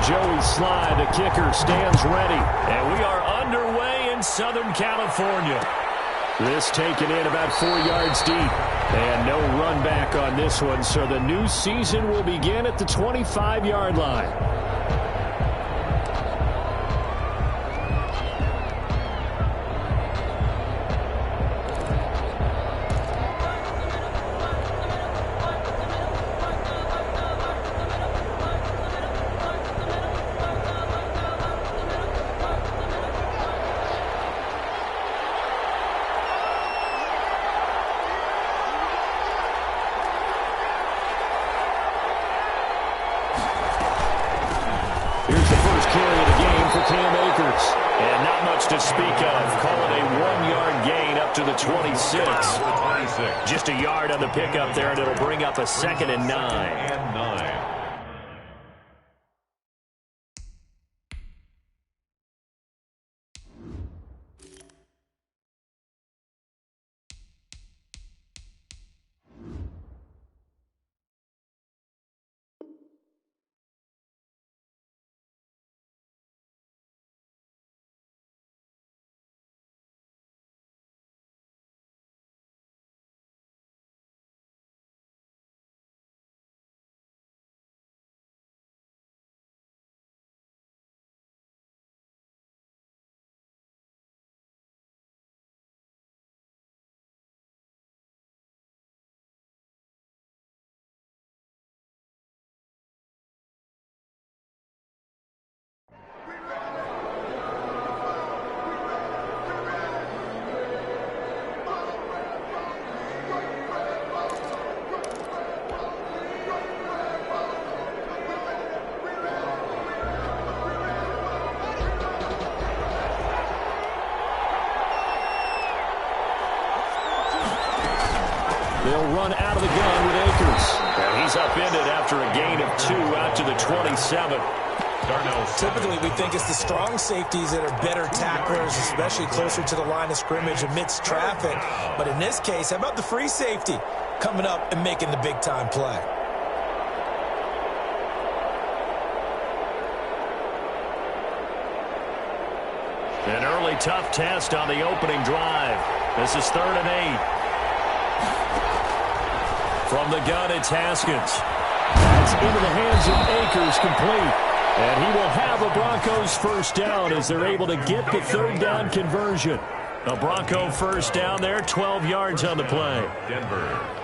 Joey Sly, the kicker, stands ready. And we are underway in Southern California. This taken in about 4 yards deep. And no run back on this one, so the new season will begin at the 25-yard line. And not much to speak of. Call it a 1-yard gain up to the 26. Just a yard on the pickup there, and it'll bring up a 2nd and 9. They'll run out of the gun with Akers. And he's upended after a gain of 2 out to the 27. Typically, we think it's the strong safeties that are better tacklers, especially closer to the line of scrimmage amidst traffic. But in this case, how about the free safety coming up and making the big-time play? An early tough test on the opening drive. This is 3rd and 8. From the gun, it's Haskins. That's into the hands of Akers, complete. And he will have a Broncos first down as they're able to get the 3rd down conversion. A Bronco first down there, 12 yards on the play. Denver.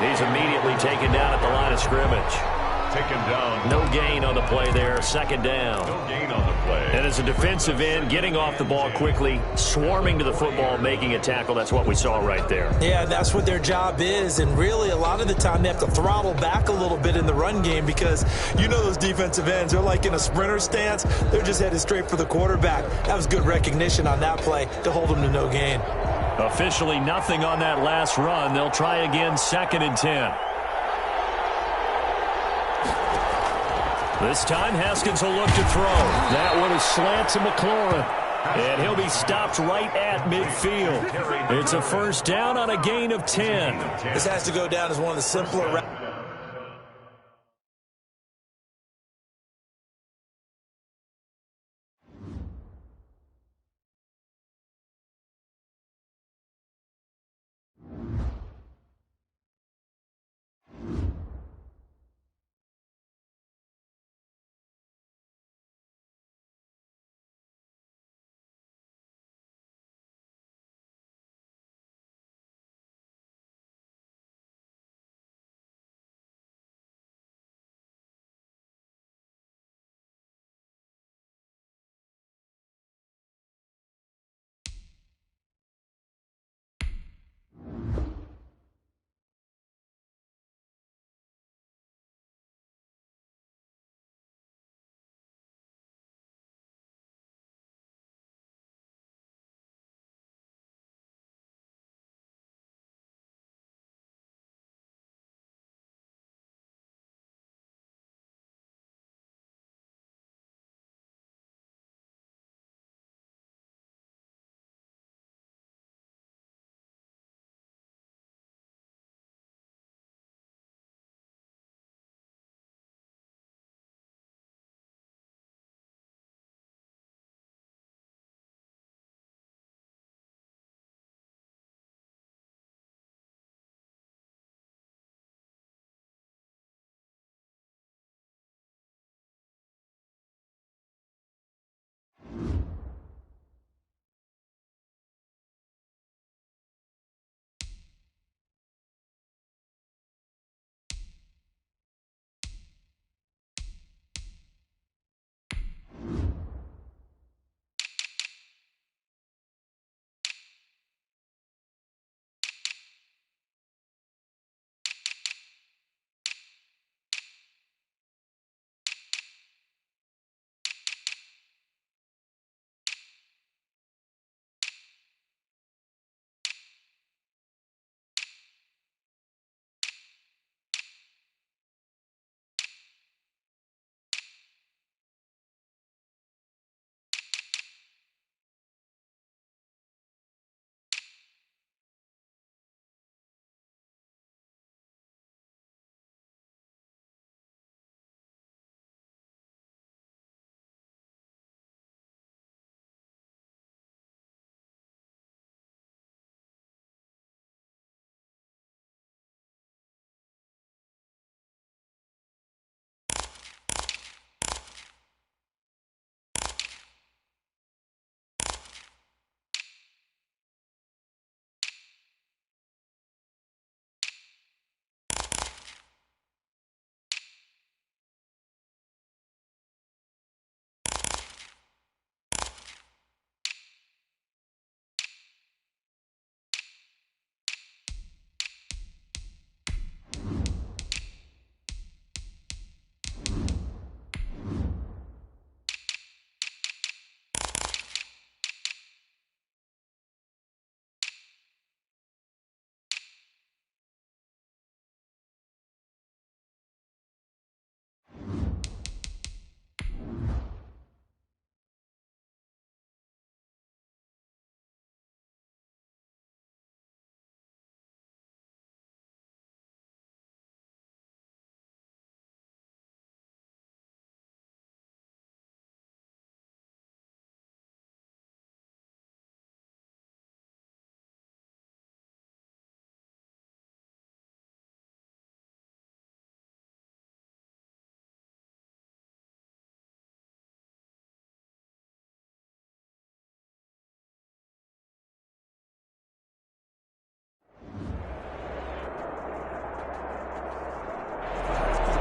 He's immediately taken down at the line of scrimmage. Taken down. No gain on the play there. 2nd down. No gain on the play. And as a defensive end, getting off the ball quickly, swarming to the football, making a tackle, that's what we saw right there. Yeah, that's what their job is. And really, a lot of the time, they have to throttle back a little bit in the run game because you know those defensive ends, they're like in a sprinter stance. They're just headed straight for the quarterback. That was good recognition on that play to hold them to no gain. Officially nothing on that last run. They'll try again, 2nd and 10. This time, Haskins will look to throw. That one is slant to McLaurin. And he'll be stopped right at midfield. It's a first down on a gain of 10. This has to go down as one of the simpler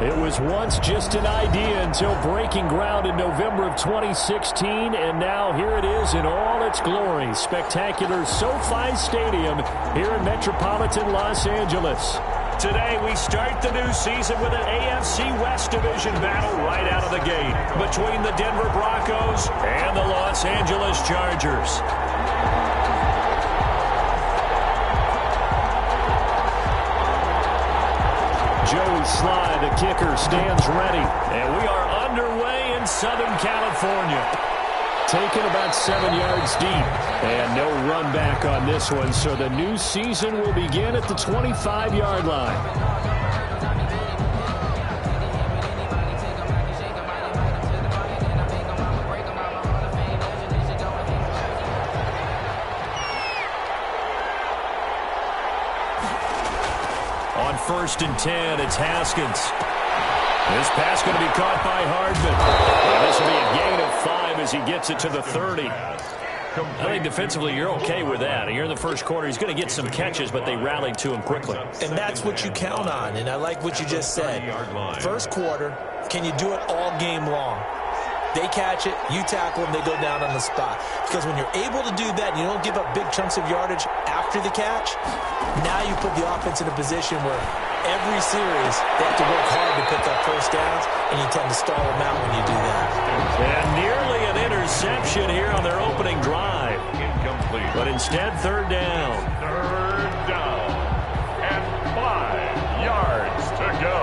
It was once just an idea until breaking ground in November of 2016, and now here it is in all its glory. Spectacular SoFi Stadium here in metropolitan Los Angeles. Today we start the new season with an AFC West Division battle right out of the gate between the Denver Broncos and the Los Angeles Chargers. Joey Sly, the kicker, stands ready. And we are underway in Southern California. Taken about 7 yards deep. And no run back on this one. So the new season will begin at the 25-yard line. On 1st and 10, it's Haskins. This pass going to be caught by Hardman. And this will be a gain of 5 as he gets it to the 30. I think defensively you're okay with that. You're in the first quarter. He's going to get some catches, but they rallied to him quickly. And that's what you count on, and I like what you just said. First quarter, can you do it all game long? They catch it, you tackle them, they go down on the spot. Because when you're able to do that and you don't give up big chunks of yardage after the catch, now you put the offense in a position where every series they have to work hard to pick up first downs, and you tend to stall them out when you do that. And nearly an interception here on their opening drive. Incomplete. But instead, 3rd down. 3rd down. And 5 yards to go.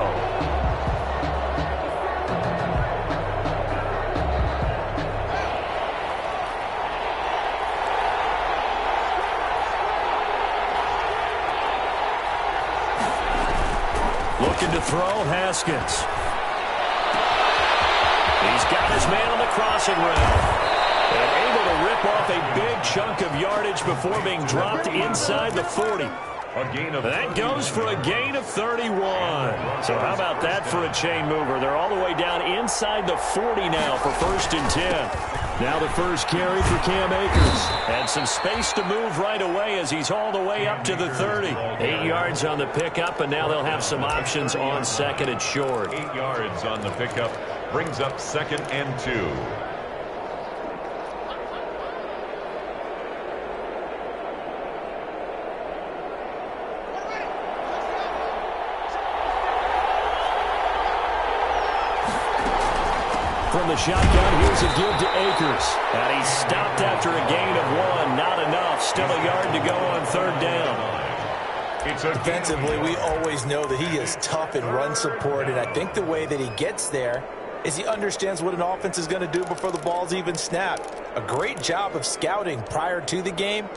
Looking to throw, Haskins. He's got his man on the crossing route. And able to rip off a big chunk of yardage before being dropped inside the 40. That goes for a gain of 31. So how about that for a chain mover? They're all the way down inside the 40 now for 1st and 10. Now the first carry for Cam Akers. And some space to move right away as he's all the way up to the 30. 8 yards on the pickup, and now they'll have some options on 2nd and short. 8 yards on the pickup brings up 2nd and 2. From the shotgun, here's a give to Akers. And he's stopped after a gain of 1. Not enough. Still a yard to go on 3rd down. Defensively, we always know that he is tough in run support, and I think the way that he gets there is he understands what an offense is going to do before the ball's even snapped. A great job of scouting prior to the game,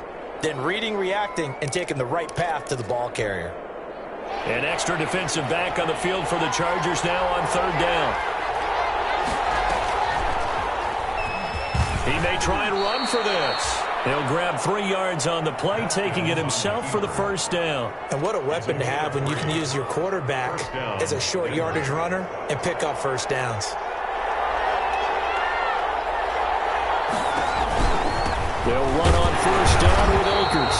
then reading, reacting, and taking the right path to the ball carrier. An extra defensive back on the field for the Chargers now on 3rd down. He may try and run for this. He'll grab 3 yards on the play, taking it himself for the 1st down. And what a weapon to have when you can use your quarterback as a short yardage runner and pick up 1st downs. They'll run on 1st down with Akers.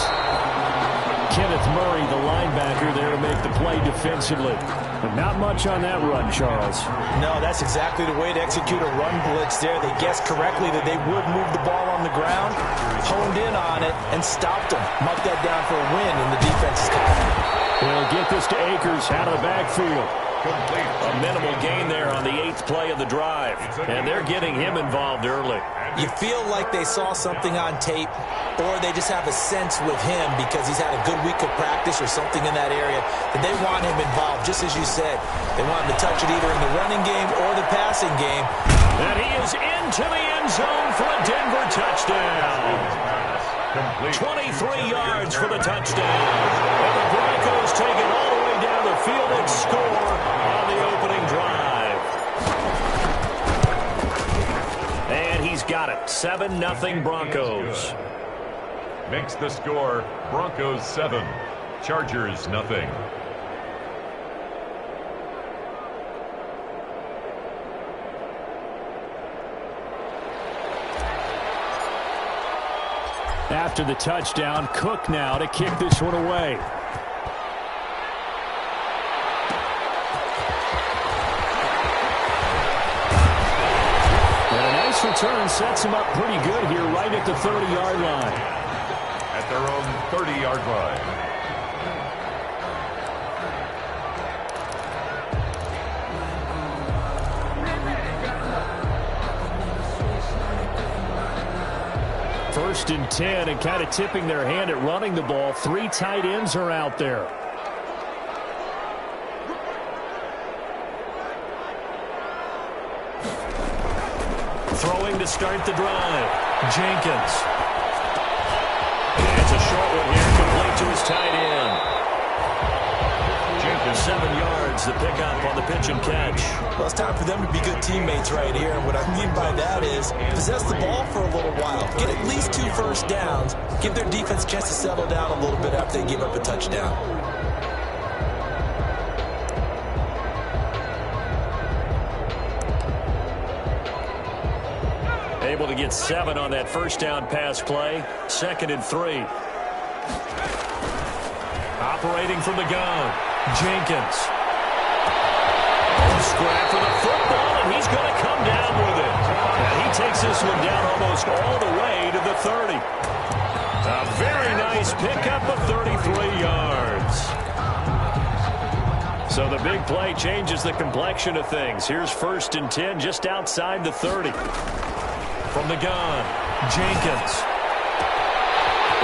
Kenneth Murray, the linebacker, there to make the play defensively. But not much on that run, Charles. No, that's exactly the way to execute a run blitz there. They guessed correctly that they would move the ball on the ground, honed in on it, and stopped them. Marked that down for a win in the defense's column. They'll get this to Akers out of the backfield. A minimal gain there on the 8th play of the drive. And they're getting him involved early. You feel like they saw something on tape, or they just have a sense with him because he's had a good week of practice or something in that area that they want him involved, just as you said. They want him to touch it either in the running game or the passing game. And he is into the end zone for a Denver touchdown. 23 yards for the touchdown. And the Broncos take it all the way down the field and score on the opening drive. And he's got it. 7-0 Broncos. Makes the score Broncos 7, Chargers nothing. After the touchdown, Cook now to kick this one away. this return sets them up pretty good here right at the 30-yard line. At their own 30-yard line. First and 10, and kind of tipping their hand at running the ball. 3 tight ends are out there. Throwing to start the drive. Jenkins. It's a short one here, complete to his tight end. Jenkins, 7 yards, the pickup on the pitch and catch. Well, it's time for them to be good teammates right here. And what I mean by that is possess the ball for a little while. Get at least 2 first downs. Give their defense a chance to settle down a little bit after they give up a touchdown. Able to get 7 on that first down pass play. 2nd and 3. Operating from the gun. Jenkins. Scrap for the football, and he's going to come down with it. And he takes this one down almost all the way to the 30. A very nice pickup of 33 yards. So the big play changes the complexion of things. Here's 1st and 10 just outside the 30. From the gun, Jenkins.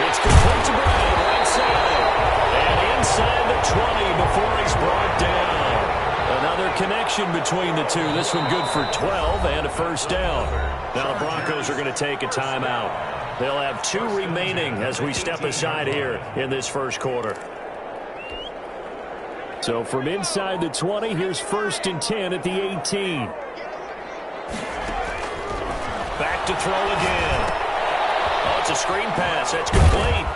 It's complete to Brown, right side. And inside the 20 before he's brought down. Another connection between the two. This one good for 12 and a first down. Now the Broncos are going to take a timeout. They'll have 2 remaining as we step aside here in this first quarter. So from inside the 20, here's 1st and 10 at the 18. Back to throw again. Oh, it's a screen pass. That's complete.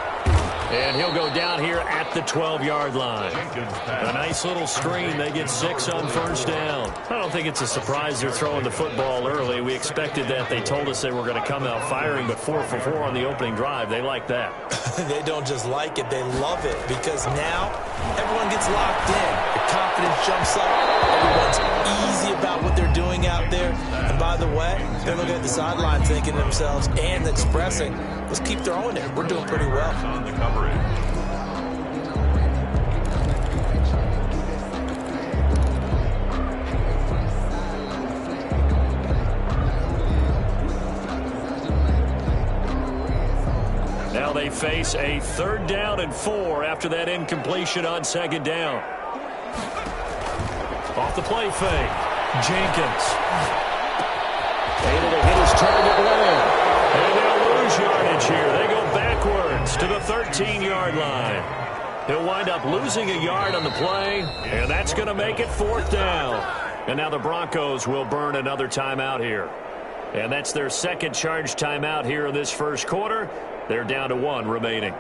And he'll go down here at the 12-yard line. A nice little screen. They get 6 on first down. I don't think it's a surprise they're throwing the football early. We expected that. They told us they were going to come out firing, but 4 for 4 on the opening drive. They like that. They don't just like it. They love it because now everyone gets locked in. The confidence jumps up. Everyone's easy about what they're doing out there. And by the way, they're looking at the sideline thinking to themselves and expressing, let's keep throwing it. We're doing pretty well. On the coverage. Now they face a 3rd down and 4 after that incompletion on 2nd down. Off the play fake. Jenkins. Able to hit his target well. And they'll lose yardage here. They go backwards to the 13-yard line. He'll wind up losing a yard on the play, and that's going to make it 4th down. And now the Broncos will burn another timeout here. And that's their 2nd charge timeout here in this first quarter. They're down to 1 remaining.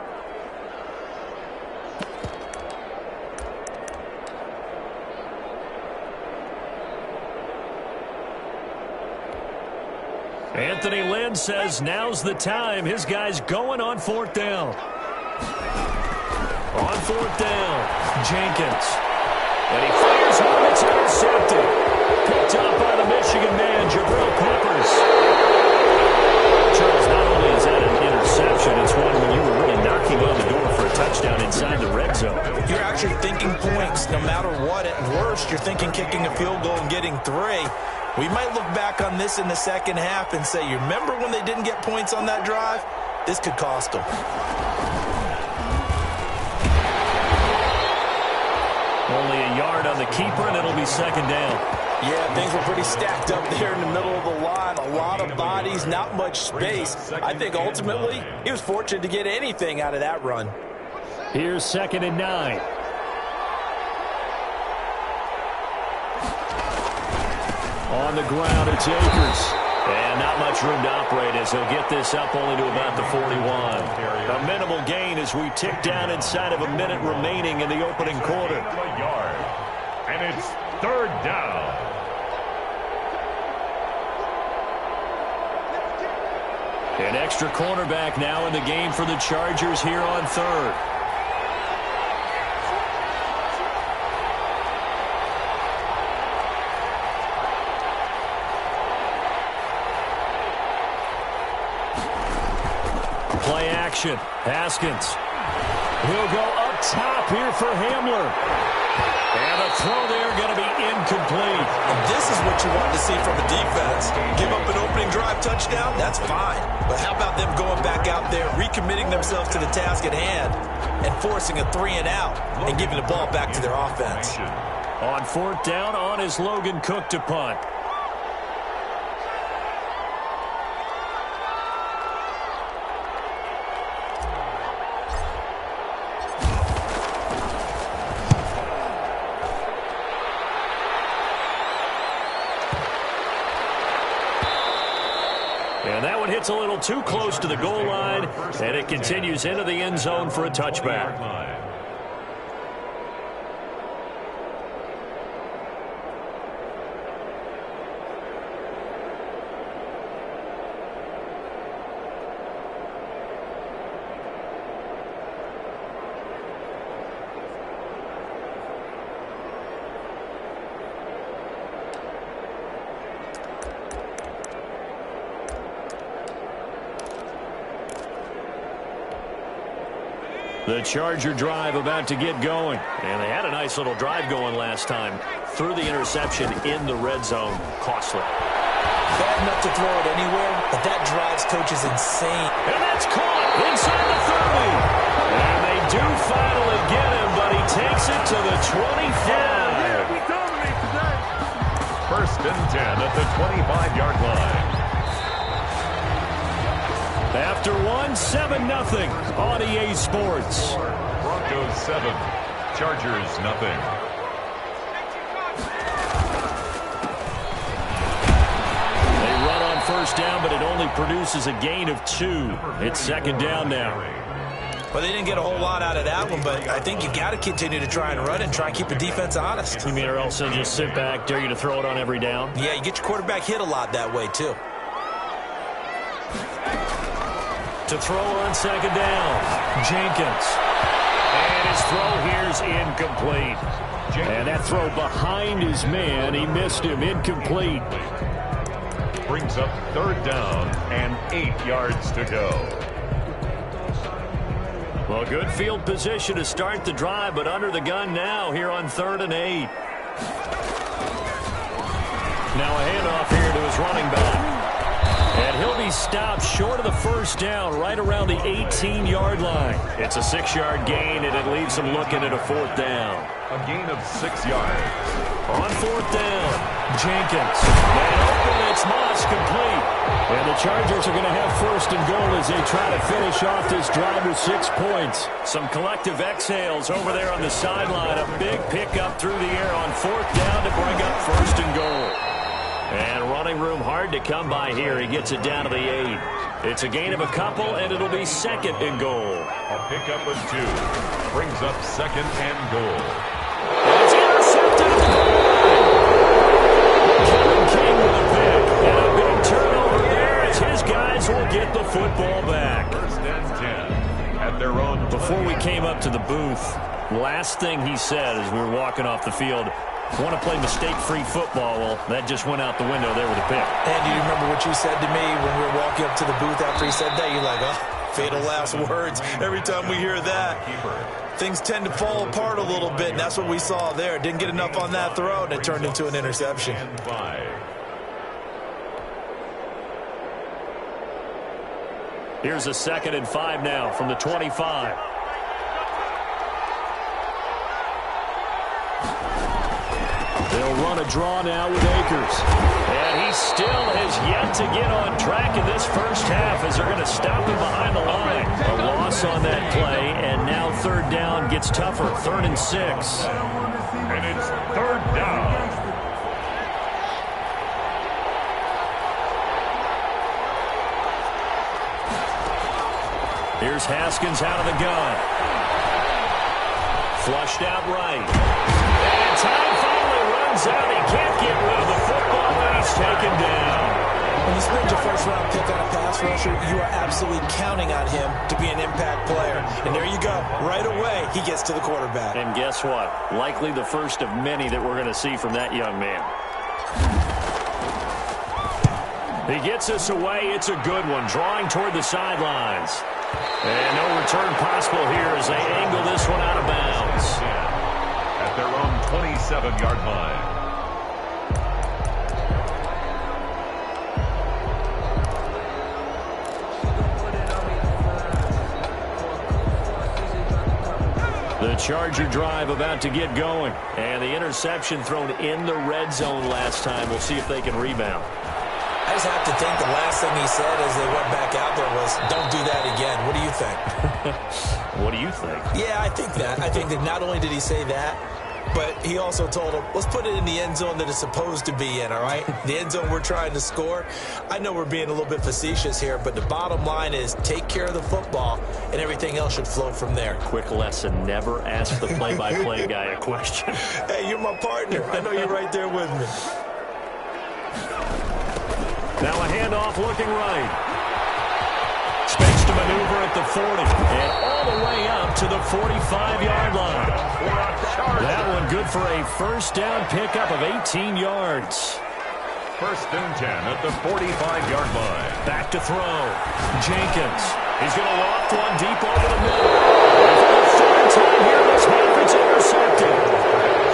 Anthony Lynn says now's the time. His guy's going on 4th down. On 4th down, Jenkins. And he fires home. It's intercepted. Picked up by the Michigan man, Jabril Peppers. Charles, not only is that an interception, it's one when you were really knocking on the door for a touchdown inside the red zone. You're actually thinking points no matter what. At worst, you're thinking kicking a field goal and getting 3. We might look back on this in the second half and say, you remember when they didn't get points on that drive? This could cost them. Only a yard on the keeper, and it'll be 2nd down. Yeah, things were pretty stacked up there in the middle of the line. A lot of bodies, not much space. I think ultimately he was fortunate to get anything out of that run. Here's 2nd and 9. On the ground, it's Akers. And not much room to operate as he'll get this up only to about the 41. A minimal gain as we tick down inside of a minute remaining in the opening quarter. And it's 3rd down. An extra cornerback now in the game for the Chargers here on 3rd. action. Haskins. He'll go up top here for Hamler. And a throw there going to be incomplete. And this is what you want to see from a defense. Give up an opening drive touchdown, that's fine. But how about them going back out there, recommitting themselves to the task at hand, and forcing a 3-and-out, and giving the ball back to their offense. On 4th down, on is Logan Cook to punt. And that one hits a little too close to the goal line, and it continues into the end zone for a touchback. The Charger drive about to get going. And they had a nice little drive going last time. Threw the interception in the red zone. Costly. Bad enough to throw it anywhere, but that drives coaches insane. And that's caught inside the 30. And they do finally get him, but he takes it to the 25. First and 10 at the 25-yard line. After one, 7-0 on EA Sports. Broncos 7, Chargers nothing. They run on 1st down, but it only produces a gain of 2. It's 2nd down now. Well, they didn't get a whole lot out of that one, but I think you got to continue to try and run and try and keep the defense honest. You mean or else they'll just sit back, dare you to throw it on every down? Yeah, you get your quarterback hit a lot that way, too. To throw on 2nd down, Jenkins. And his throw here's incomplete. And that throw behind his man, he missed him, incomplete. Brings up 3rd down and 8 yards to go. Well, good field position to start the drive, but under the gun now here on 3rd and 8. Now a handoff here to his running back. And he'll be stopped short of the 1st down, right around the 18-yard line. It's a 6-yard gain, and it leaves him looking at a 4th down. A gain of 6 yards. On 4th down, Jenkins. And open, it's Moss, complete. And the Chargers are going to have 1st and goal as they try to finish off this drive with 6 points. Some collective exhales over there on the sideline. A big pickup through the air on 4th down to bring up 1st and goal. And running room hard to come by here. He gets it down to the 8. It's a gain of a couple, and it'll be 2nd and goal. A pickup of 2. Brings up 2nd and goal. And it's intercepted. Kevin King with a pick. And a big turnover there as his guys will get the football back. 1st and 10 at their own. Before we came up to the booth, last thing he said as we were walking off the field, want to play mistake-free football. Well, that just went out the window there with a pick. And do you remember what you said to me when we were walking up to the booth after he said that? You're like, oh, fatal last words. Every time we hear that, things tend to fall apart a little bit, and that's what we saw there. Didn't get enough on that throw, and it turned into an interception. Here's a 2nd and 5 now from the 25. They'll run a draw now with Akers. And he still has yet to get on track in this first half as they're going to stop him behind the line. A loss on that play, and now 3rd down gets tougher. 3rd and 6. And it's 3rd down. Here's Haskins out of the gun. Flushed out right. And time finally runs out. He can't get rid of the football, and he's taken down. When you spend your first-round pick on a pass rusher, you are absolutely counting on him to be an impact player. And there you go. Right away, he gets to the quarterback. And guess what? Likely the first of many that we're going to see from that young man. He gets us away. It's a good one. Drawing toward the sidelines. And no return possible here as they angle this one out of bounds. At their own 27-yard line. The Charger drive about to get going. And the interception thrown in the red zone last time. We'll see if they can rebound. I just have to think the last thing he said as they went back out there was, don't do that again. What do you think? What do you think? Yeah, I think that. I think that not only did he say that, but he also told him, let's put it in the end zone that it's supposed to be in, all right? The end zone we're trying to score. I know we're being a little bit facetious here, but the bottom line is take care of the football, and everything else should flow from there. Quick lesson, never ask the play-by-play guy a question. Hey, you're my partner. I know you're right there with me. Now a handoff looking right. Space to maneuver at the 40. And all the way up to the 45-yard line. That one good for a first down pickup of 18 yards. First and 10 at the 45-yard line. Back to throw. Jenkins. He's going to loft one deep over the middle. And for the third time here this half, it's intercepted.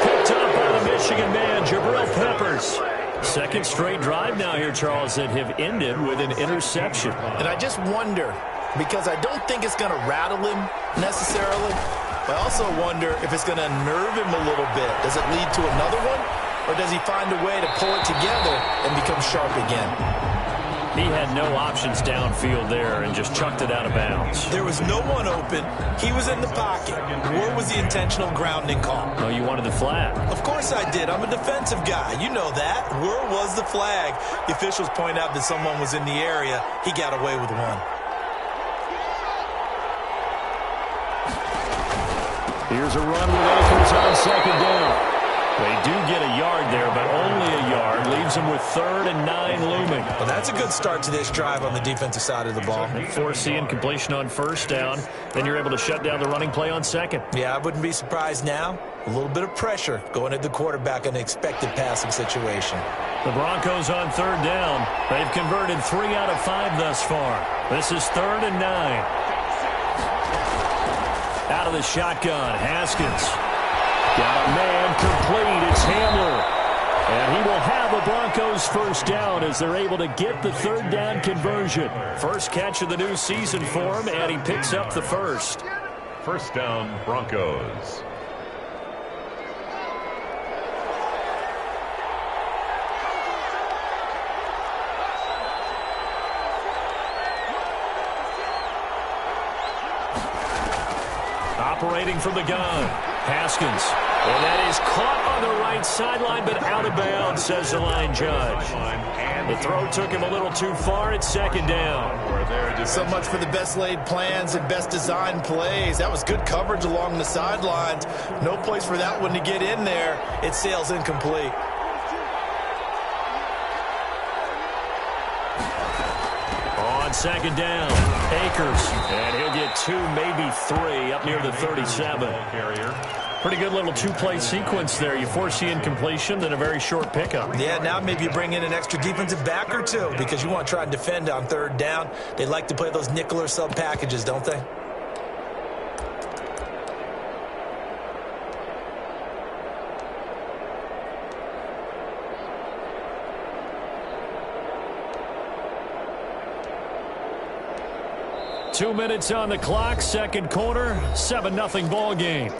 Picked up by the Michigan man, Jabril Peppers. Second straight drive now here, Charles, that have ended with an interception. And I just wonder, because I don't think it's going to rattle him necessarily, but I also wonder if it's going to unnerve him a little bit. Does it lead to another one, or does he find a way to pull it together and become sharp again? He had no options downfield there and just chucked it out of bounds. There was no one open. He was in the pocket. Where was the intentional grounding call? No, you wanted the flag. Of course I did. I'm a defensive guy. You know that. Where was the flag? The officials point out that someone was in the area. He got away with one. Here's a run with Akers on second down. They do get a yard there, but only a yard. Leaves them with 3rd and 9 looming. Well, that's a good start to this drive on the defensive side of the ball. Forcing completion on first down. Then you're able to shut down the running play on second. Yeah, I wouldn't be surprised now. A little bit of pressure going at the quarterback in an expected passing situation. The Broncos on 3rd down. They've converted 3 out of 5 thus far. This is 3rd and 9. Out of the shotgun, Haskins. Got a man complete. It's Hamler. And he will have a Broncos first down as they're able to get the 3rd down conversion. First catch of the new season for him, and he picks up the first. First down, Broncos. Operating from the gun, Haskins. And that is caught on the right sideline, but out of bounds, says the line judge. The throw took him a little too far. It's 2nd down. So much for the best laid plans and best designed plays. That was good coverage along the sidelines. No place for that one to get in there. It sails incomplete. On 2nd down, Akers. And he'll get 2, maybe 3, up near the 37. Pretty good little two-play sequence there. You force the incompletion, then a very short pickup. Yeah, now maybe you bring in an extra defensive back or two because you want to try and defend on 3rd down. They like to play those nickel or sub packages, don't they? Two minutes on the clock, second quarter, 7-0 ball game.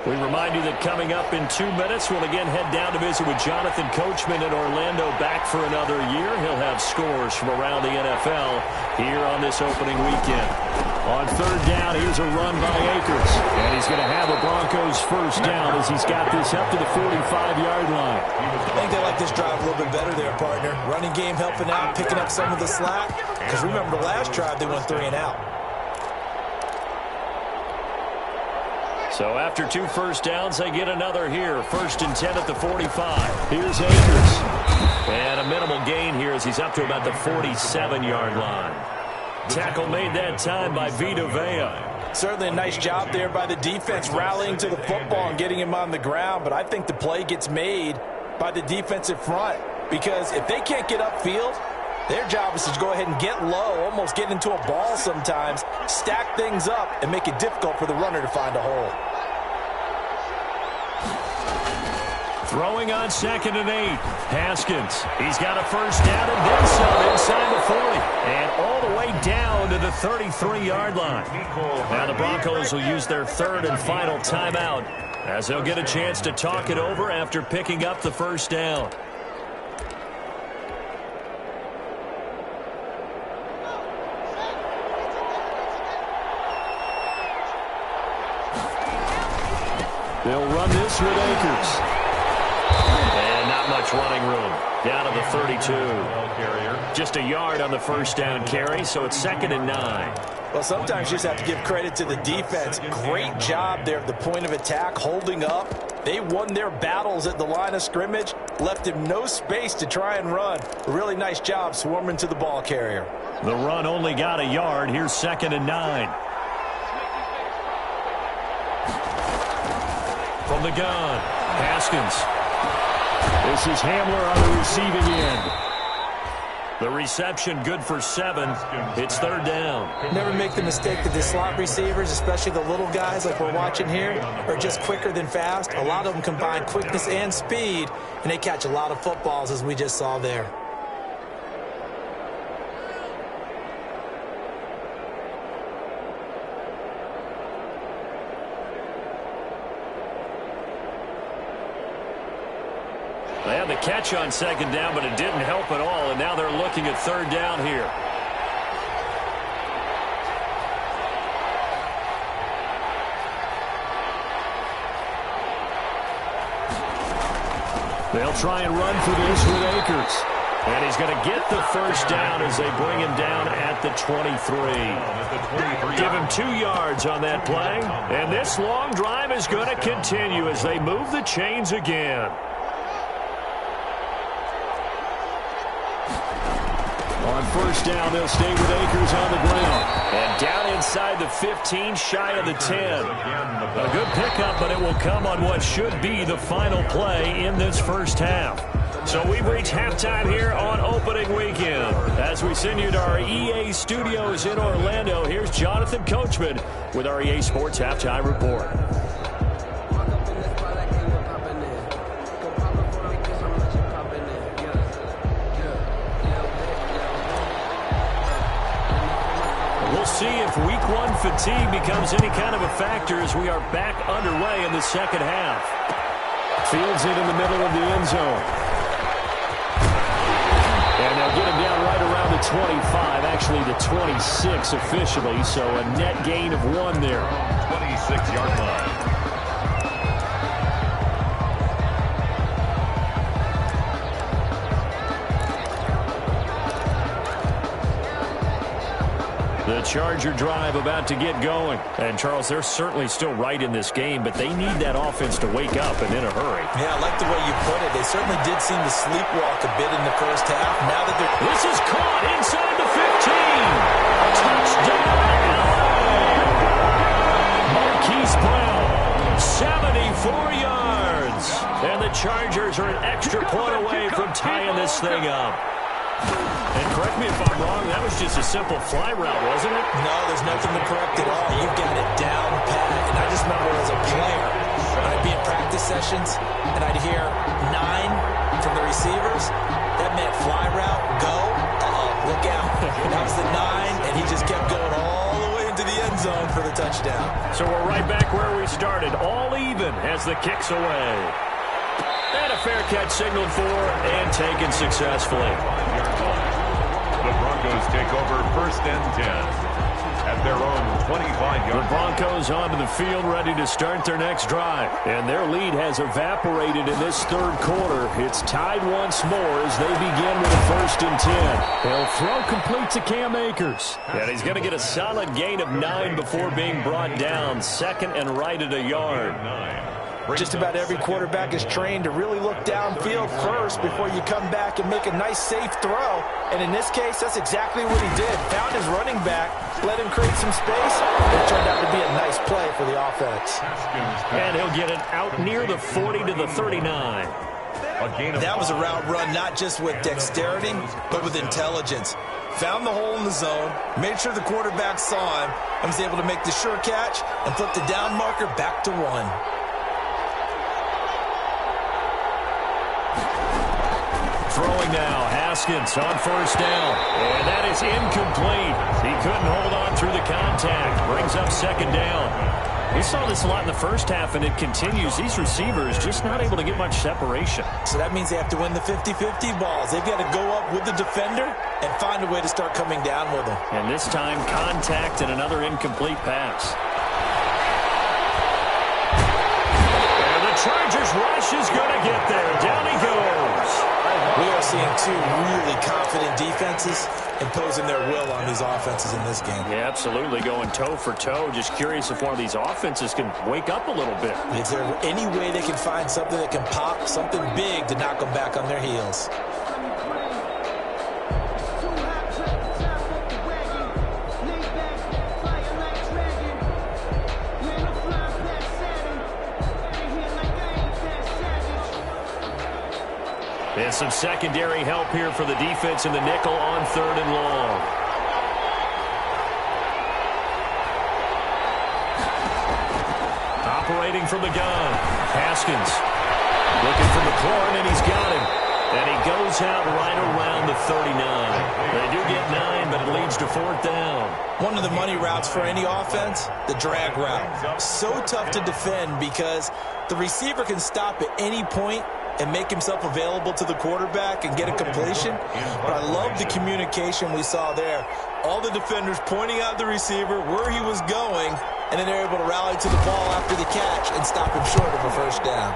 We remind you that coming up in 2 minutes, we'll again head down to visit with Jonathan Coachman in Orlando, back for another year. He'll have scores from around the NFL here on this opening weekend. On 3rd down, here's a run by Akers. And he's going to have a Broncos first down as he's got this up to the 45-yard line. I think they like this drive a little bit better there, partner. Running game helping out, picking up some of the slack. Because remember, the last drive, they went 3 and out. So after 2 first downs, they get another here. 1st and 10 at the 45. Here's Akers. And a minimal gain here as he's up to about the 47-yard line. Tackle made that time by Vita Vea. Certainly a nice job there by the defense rallying to the football and getting him on the ground, but I think the play gets made by the defensive front because if they can't get upfield, their job is to go ahead and get low, almost get into a ball sometimes, stack things up, and make it difficult for the runner to find a hole. Throwing on 2nd and 8. Haskins. He's got a first down and then some inside the 40. And all the way down to the 33-yard line. Now the Broncos will use their 3rd and final timeout as they'll get a chance to talk it over after picking up the first down. They'll run this with Akers. And not much running room. Down to the 32. Just a yard on the first down carry, so it's 2nd and 9. Well, sometimes you just have to give credit to the defense. Great job there at the point of attack, holding up. They won their battles at the line of scrimmage, left him no space to try and run. A really nice job swarming to the ball carrier. The run only got a yard. Here's 2nd and 9. From the gun, Haskins. This is Hamler on the receiving end. The reception good for 7. It's 3rd down. Never make the mistake that the slot receivers, especially the little guys like we're watching here, are just quicker than fast. A lot of them combine quickness and speed, and they catch a lot of footballs as we just saw there. They had the catch on 2nd down, but it didn't help at all, and now they're looking at 3rd down here. They'll try and run for this with Akers. And he's going to get the first down as they bring him down at the 23. Give him 2 yards on that play. And this long drive is going to continue as they move the chains again. On first down, they'll stay with Akers on the ground. And down inside the 15, shy of the 10. A good pickup, but it will come on what should be the final play in this first half. So we've reached halftime here on opening weekend. As we send you to our EA studios in Orlando, here's Jonathan Coachman with our EA Sports Halftime Report. See if week 1 fatigue becomes any kind of a factor as we are back underway in the second half. Fields it in the middle of the end zone. And they'll get him down right around the 25, actually the 26 officially, so a net gain of 1 there. 26-yard line. The Charger drive about to get going. And, Charles, they're certainly still right in this game, but they need that offense to wake up and in a hurry. Yeah, I like the way you put it. They certainly did seem to sleepwalk a bit in the first half. Now that they're... This is caught inside the 15. Touchdown, Marquise Brown, 74 yards. And the Chargers are an extra point away from tying this thing up. And correct me if I'm wrong, that was just a simple fly route, wasn't it? No, there's nothing to correct at all. You got it down pat. And I just remember as a player, when I'd be in practice sessions, and I'd hear 9 from the receivers, that meant fly route, go, look out. That was the 9, and he just kept going all the way into the end zone for the touchdown. So we're right back where we started, all even as the kick's away. And a fair catch signaled for and taken successfully. The Broncos take over 1st and 10 at their own 25-yard. The Broncos onto the field ready to start their next drive. And their lead has evaporated in this 3rd quarter. It's tied once more as they begin with a 1st and 10. They'll throw complete to Cam Akers. And he's going to get a solid gain of 9 before being brought down. 2nd and right at a yard. Just about every quarterback is trained to really look downfield first before you come back and make a nice, safe throw. And in this case, that's exactly what he did. Found his running back, let him create some space, and it turned out to be a nice play for the offense. And he'll get it out near the 40 to the 39. That was a route run not just with dexterity, but with intelligence. Found the hole in the zone, made sure the quarterback saw him, and was able to make the sure catch and flip the down marker back to 1. Throwing now, Haskins on first down. And that is incomplete. He couldn't hold on through the contact. Brings up second down. We saw this a lot in the first half, and it continues. These receivers just not able to get much separation. So that means they have to win the 50-50 balls. They've got to go up with the defender and find a way to start coming down with them. And this time, contact and another incomplete pass. And the Chargers rush is going to get there. Down he goes. We are seeing two really confident defenses imposing their will on these offenses in this game. Yeah, absolutely, going toe for toe. Just curious if one of these offenses can wake up a little bit. Is there any way they can find something that can pop, something big to knock them back on their heels? And some secondary help here for the defense in the nickel on 3rd and long. Operating from the gun. Haskins looking for McLaurin, and he's got him. And he goes out right around the 39. They do get 9, but it leads to 4th down. One of the money routes for any offense, the drag route. So tough to defend because the receiver can stop at any point and make himself available to the quarterback and get a completion. But I love the communication we saw there. All the defenders pointing out the receiver, where he was going, and then they're able to rally to the ball after the catch and stop him short of a first down.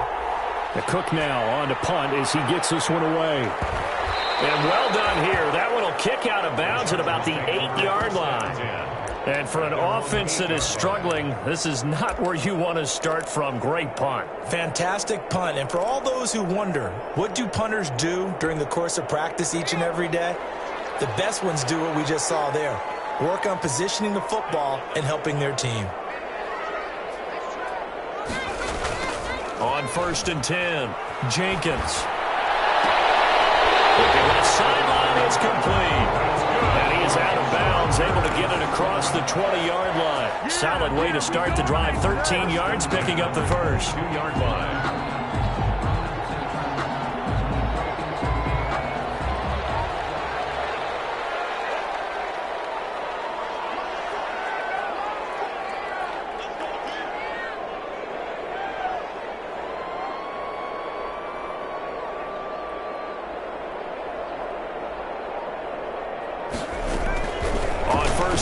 The Cook now on to punt as he gets this one away. And well done here. That one will kick out of bounds at about the 8-yard line. And for an offense that is struggling, this is not where you want to start from. Great punt. Fantastic punt. And for all those who wonder, what do punters do during the course of practice each and every day? The best ones do what we just saw there. Work on positioning the football and helping their team. On 1st and 10, Jenkins. Looking left sideline, it's complete. And he is out of bounds, able to get it across the 20-yard line. Solid way to start the drive. 13 yards, picking up the first. 2-yard line.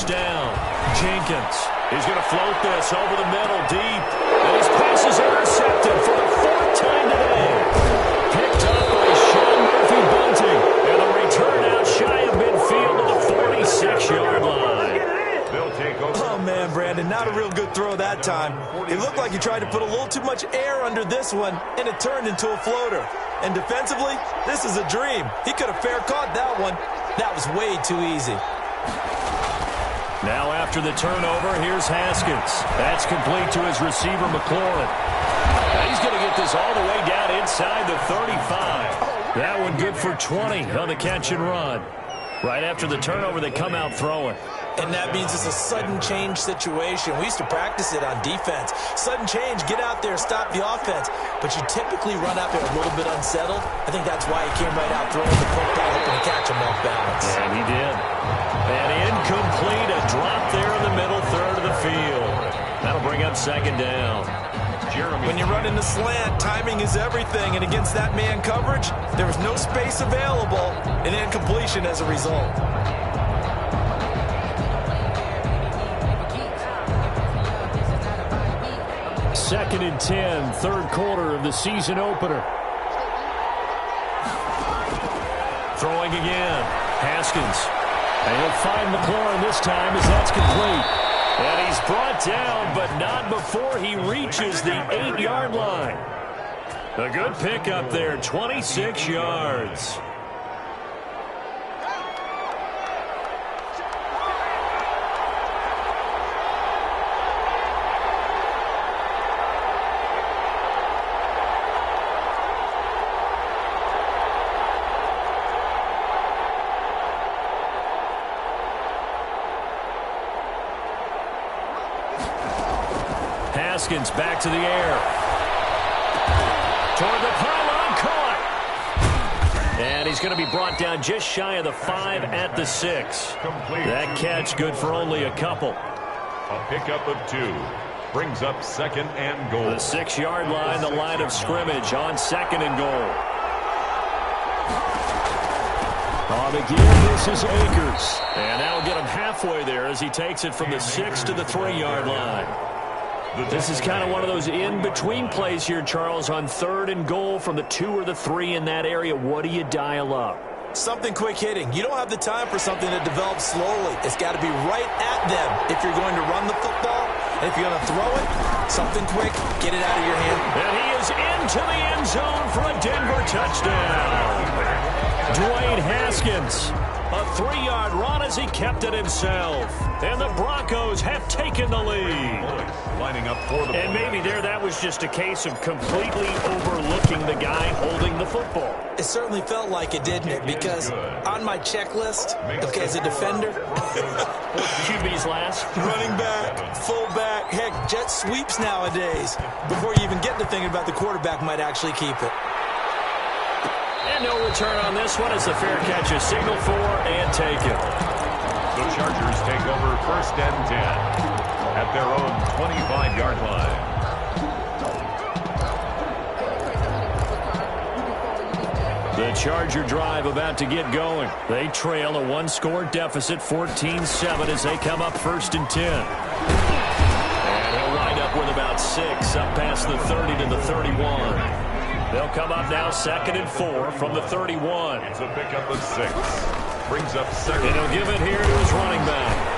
Down. Jenkins. He's going to float this over the middle deep. And his pass is intercepted for the 4th time today. Picked up by Sean Murphy Bunting. And the return out shy of midfield to the 46-yard line. They'll take over. Oh, man, Brandon, not a real good throw that time. It looked like he tried to put a little too much air under this one, and it turned into a floater. And defensively, this is a dream. He could have fair caught that one. That was way too easy. Now after the turnover, here's Haskins. That's complete to his receiver, McLaurin. Now he's going to get this all the way down inside the 35. That one good for 20 on the catch and run. Right after the turnover, they come out throwing. And that means it's a sudden change situation. We used to practice it on defense. Sudden change, get out there, stop the offense. But you typically run out there a little bit unsettled. I think that's why he came right out throwing the football, hoping to catch him off balance. And he did. And incomplete, a drop there in the middle third of the field. That'll bring up 2nd down. When you run in the slant, timing is everything. And against that man coverage, there was no space available, and incompletion as a result. Second and 10, 3rd quarter of the season opener. Throwing again, Haskins. And he'll find McLaurin this time as that's complete. And he's brought down, but not before he reaches the 8-yard line. A good pickup there, 26 yards. Haskins back to the air. Toward the pylon, caught. And he's going to be brought down just shy of the 5 at the 6. Complete. That catch good for only a couple. A pickup of 2. Brings up 2nd and goal. The 6-yard line, the line of scrimmage on 2nd and goal. On the give, this is Akers. And that'll get him halfway there as he takes it from the 6 to the 3-yard line. This is kind of one of those in-between plays here, Charles, on 3rd and goal from the 2 or the 3 in that area. What do you dial up? Something quick hitting. You don't have the time for something that develops slowly. It's got to be right at them if you're going to run the football. And if you're going to throw it, something quick, get it out of your hand. And he is into the end zone for a Denver touchdown. Dwayne Haskins, a 3-yard run as he kept it himself. And the Broncos have taken the lead. Lining up for the and maybe there that was just a case of completely overlooking the guy holding the football. It certainly felt like it, didn't it? Because on my checklist, okay, as a defender, QB's last. Running back, fullback, heck, jet sweeps nowadays. Before you even get to thinking about the quarterback might actually keep it. And no return on this one as the fair catch is signaled for and taken. The Chargers take over 1st and 10 at their own 25-yard line. The Charger drive about to get going. They trail a 1-score deficit, 14-7 as they come up 1st and 10. And he'll wind up with about 6 up past the 30 to the 31. They'll come up now 2nd and 4 from the 31. It's a pickup of 6. Brings up 2nd. And he'll give it here to his running back.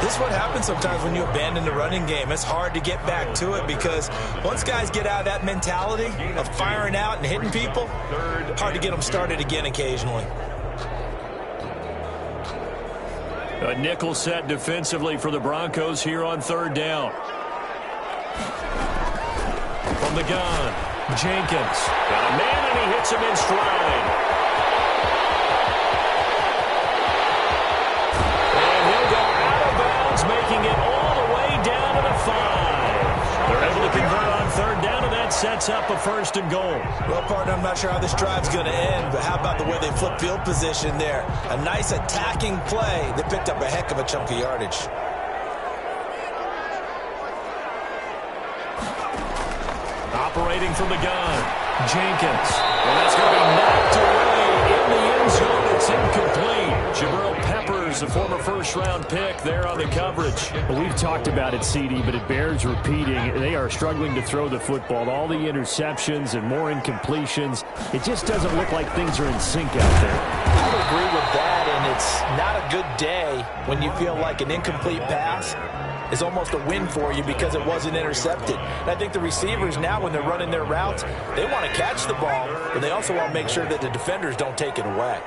This is what happens sometimes when you abandon the running game. It's hard to get back to it because once guys get out of that mentality of firing out and hitting people, hard to get them started again occasionally. A nickel set defensively for the Broncos here on 3rd down. From the gun, Jenkins. Got a man and he hits him in stride. And he'll go out of bounds, making it all the way down to the 5. They're able to convert on 3rd down, and that sets up a 1st and goal. Well, partner, I'm not sure how this drive's going to end, but how about the way they flip field position there? A nice attacking play that picked up a heck of a chunk of yardage. Operating from the gun, Jenkins. And that's going to be knocked away in the end zone. It's incomplete. Jabril Peppers, a former 1st-round pick there on the coverage. Well, we've talked about it, CD, but it bears repeating. They are struggling to throw the football. All the interceptions and more incompletions. It just doesn't look like things are in sync out there. I would agree with that, and it's not a good day when you feel like an incomplete pass is almost a win for you because it wasn't intercepted. And I think the receivers now, when they're running their routes, they want to catch the ball, but they also want to make sure that the defenders don't take it away.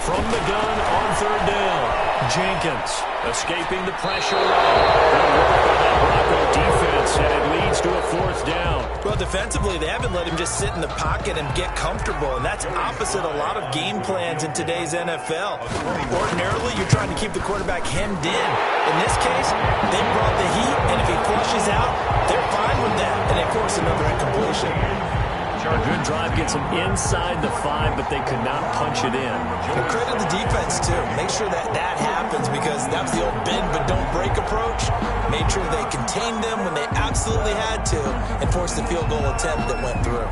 From the gun on 3rd down, Jenkins escaping the pressure. Good work on that Bronco defense, and it leads to a 4th down. Well, defensively, they haven't let him just sit in the pocket and get comfortable, and that's opposite a lot of game plans in today's NFL. Ordinarily, you're trying to keep the quarterback hemmed in. In this case, they brought the heat, and if he flushes out, they're fine with that, and they force another incompletion. Good drive gets them inside the 5, but they could not punch it in. And credit the defense, too. Make sure that that happens because that was the old bend but don't break approach. Made sure they contained them when they absolutely had to and forced the field goal attempt that went through.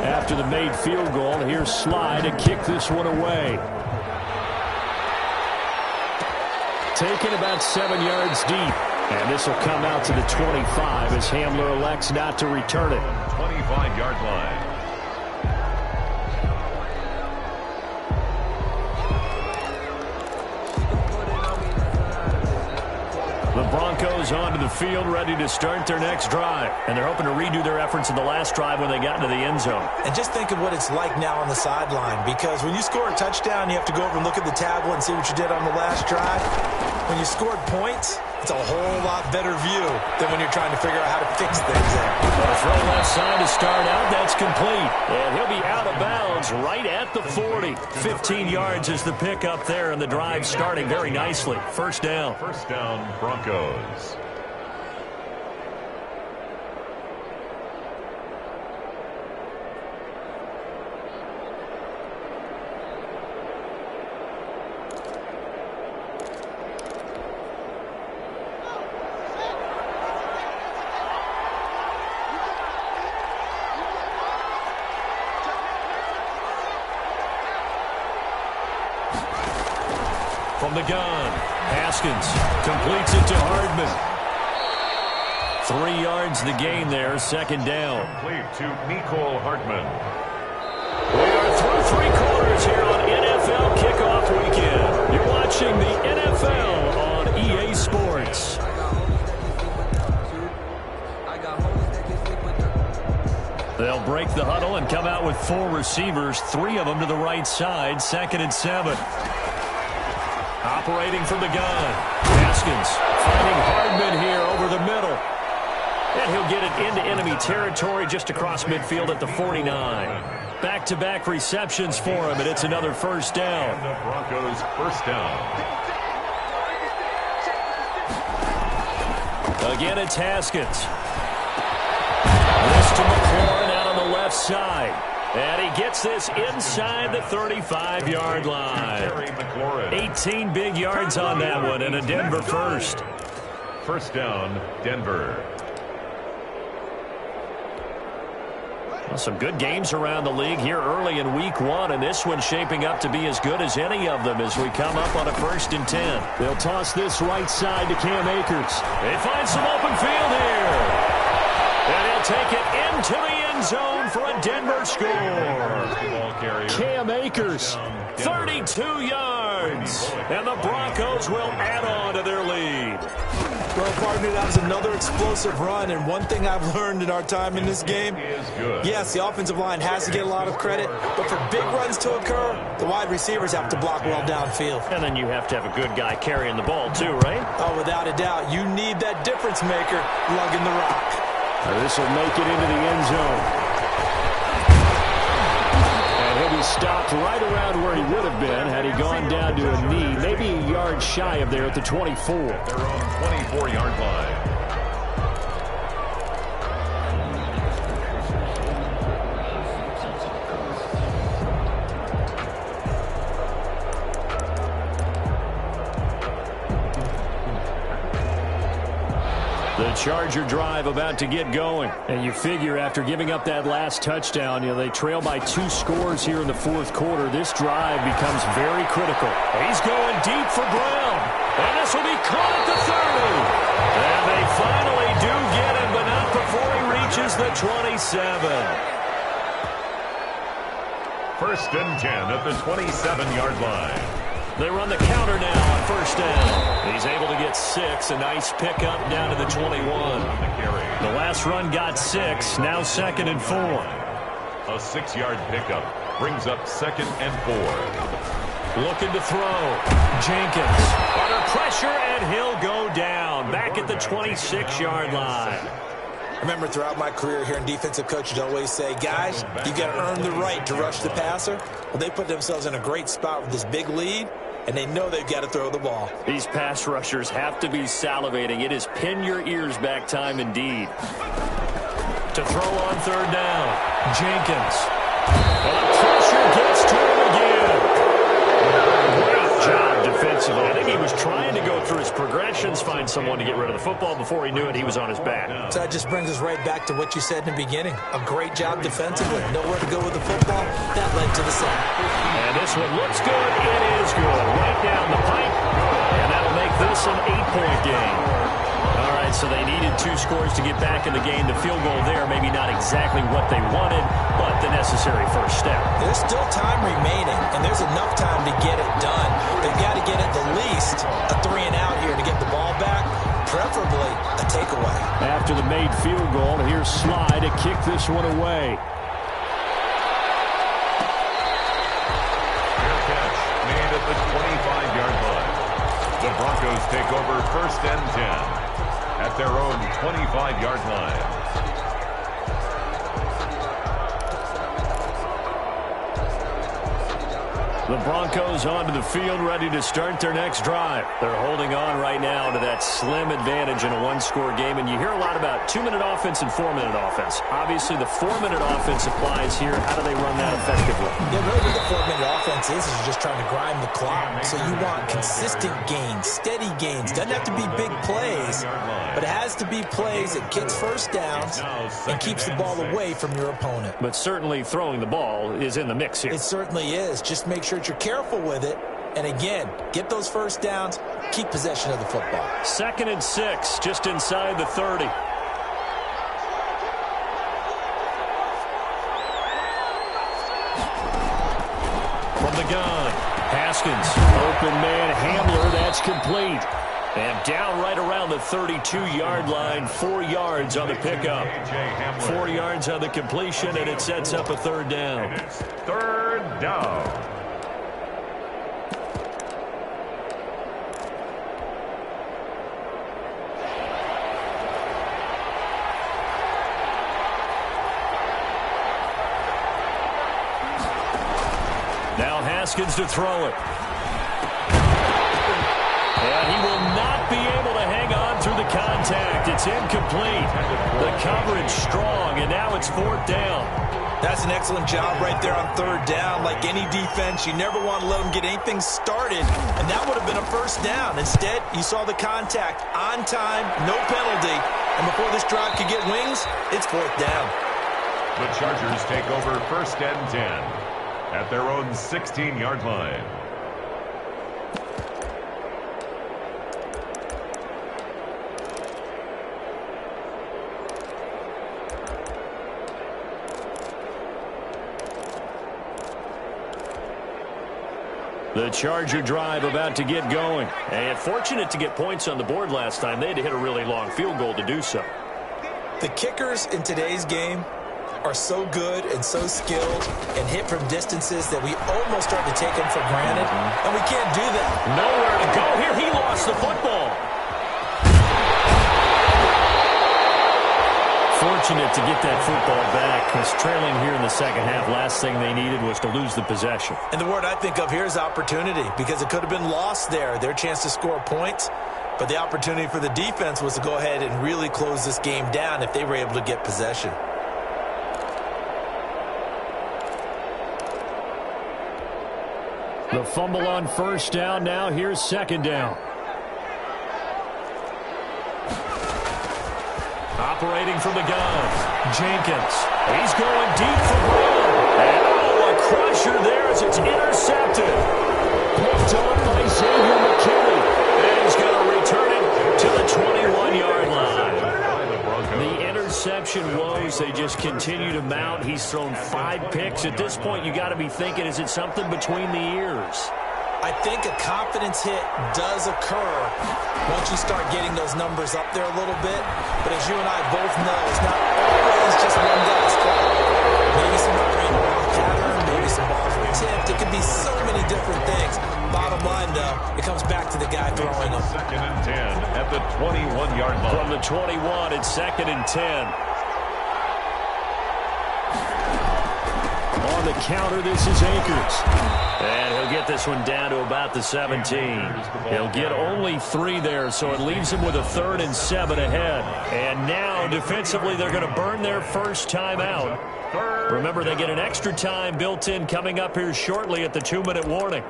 After the made field goal, here's Sly to kick this one away. Taken about 7 yards deep. And this will come out to the 25 as Hamler elects not to return it. 25-yard line. The Broncos onto the field, ready to start their next drive. And they're hoping to redo their efforts in the last drive when they got into the end zone. And just think of what it's like now on the sideline, because when you score a touchdown, you have to go over and look at the tablet and see what you did on the last drive. When you scored points, it's a whole lot better view than when you're trying to figure out how to fix things there. A throw left side to start out. That's complete. And he'll be out of bounds right at the 40. 15 yards is the pickup there, and the drive starting very nicely. First down. First down, Broncos. From the gun, Haskins completes it to Hardman. 3 yards the gain there, second down. Complete to Nicole Hardman. We are through 3 quarters here on NFL Kickoff Weekend. You're watching the NFL on EA Sports. They'll break the huddle and come out with 4 receivers, 3 of them to the right side, 2nd and 7. Operating from the gun. Haskins finding Hardman here over the middle. And he'll get it into enemy territory just across midfield at the 49. Back-to-back receptions for him, and it's another first down. And the Broncos first down. Again, it's Haskins. This to McLaurin out on the left side. And he gets this inside the 35-yard line. 18 big yards on that one, and a Denver first. First down, Denver. Well, some good games around the league here early in week 1, and this one's shaping up to be as good as any of them as we come up on a 1st and 10. They'll toss this right side to Cam Akers. They find some open field here. And he'll take it into the end zone for a Denver score. Cam Akers. 32 yards. And the Broncos will add on to their lead. Well, partner, that was another explosive run, and one thing I've learned in our time in this game, yes, the offensive line has to get a lot of credit, but for big runs to occur, the wide receivers have to block well downfield. And then you have to have a good guy carrying the ball too, right? Oh, without a doubt. You need that difference maker lugging the rock. This will make it into the end zone. And he'll be stopped right around where he would have been had he gone down to a knee, maybe a yard shy of there at the 24. Their own 24-yard line. The Charger drive about to get going. And you figure after giving up that last touchdown, they trail by 2 scores here in the 4th quarter. This drive becomes very critical. He's going deep for Brown. And this will be caught at the 30. And they finally do get him, but not before he reaches the 27. 1st and 10 at the 27-yard line. They run the counter now on 1st down. He's able to get 6. A nice pickup down to the 21. The last run got 6. Now 2nd and 4. A 6-yard pickup brings up 2nd and 4. Looking to throw. Jenkins under pressure, and he'll go down. Back at the 26-yard line. Remember, throughout my career here in defensive coaches always say, guys, you got to earn the right to rush the passer. Well, they put themselves in a great spot with this big lead, and they know they've got to throw the ball. These pass rushers have to be salivating. It is pin your ears back time indeed. To throw on 3rd down, Jenkins. And the pressure gets to him again. Great job defensively. I think he was trying to go through his progressions, find someone to get rid of the football. Before he knew it, he was on his back. So that just brings us right back to what you said in the beginning. A great job defensively. Nowhere to go with the football. That led to the sack. And this one looks good. It is good. Right down the pipe. And that'll make this an 8-point game. All right, so they needed 2 scores to get back in the game. The field goal there, maybe not exactly what they wanted, but the necessary first step. There's still time remaining, and there's enough time to get it done. They've got to get at the least a 3-and-out here to get the ball back, preferably a takeaway. After the made field goal, here's Sly to kick this one away. Fair catch made at the 25-yard line. The Broncos take over 1st and 10 at their own 25-yard line. The Broncos onto the field, ready to start their next drive. They're holding on right now to that slim advantage in a 1-score game, and you hear a lot about 2-minute offense and 4-minute offense. Obviously, the 4-minute offense applies here. How do they run that effectively? Yeah, really what the 4-minute offense is you're just trying to grind the clock. So you want consistent gains, steady gains. Doesn't have to be big plays, but it has to be plays that gets first downs and keeps the ball away from your opponent. But certainly throwing the ball is in the mix here. It certainly is. Just make sure you're careful with it. And again, get those first downs, keep possession of the football. 2nd and 6, just inside the 30. From the gun, Haskins, open man, Hamler, that's complete. And down right around the 32-yard line, 4 yards on the pickup. 4 yards on the completion, and it sets up a 3rd down. It's 3rd down. Now Haskins to throw it. And he will not be able to hang on through the contact. It's incomplete. The coverage strong, and now it's 4th down. That's an excellent job right there on 3rd down. Like any defense, you never want to let them get anything started, and that would have been a 1st down. Instead, you saw the contact on time, no penalty, and before this drive could get wings, it's 4th down. The Chargers take over 1st and 10 at their own 16-yard line. The Charger drive about to get going. And fortunate to get points on the board last time. They had to hit a really long field goal to do so. The kickers in today's game are so good and so skilled and hit from distances that we almost start to take them for granted, and we can't do that. Nowhere to go here. He lost the football. Fortunate to get that football back, because trailing here in the 2nd half, last thing they needed was to lose the possession. And the word I think of here is opportunity, because it could have been lost there, their chance to score points. But the opportunity for the defense was to go ahead and really close this game down if they were able to get possession. The fumble on 1st down. Now here's 2nd down. Operating from the gun, Jenkins. He's going deep for Brown. And a crusher there as it's intercepted. Picked up by Xavier McKinney. And he's going to return it to the 21-yard line. The interception woes, they just continue to mount. He's thrown 5 picks. At this point, you got to be thinking, is it something between the ears? I think a confidence hit does occur once you start getting those numbers up there a little bit. But as you and I both know, it's not always just one guy's fault. Maybe somebody ran the wrong pattern, maybe some balls were tipped. It could be so many different things. Bottom line, though, it comes back to the guy throwing them. 2nd and 10 at the 21-yard line. From the 21, it's 2nd and 10. On the counter, this is Akers. And he'll get this one down to about the 17. He'll get only 3 there, so it leaves him with a 3rd and 7 ahead. And now, defensively, they're going to burn their first time out. Remember, they get an extra time built in coming up here shortly at the 2-minute warning.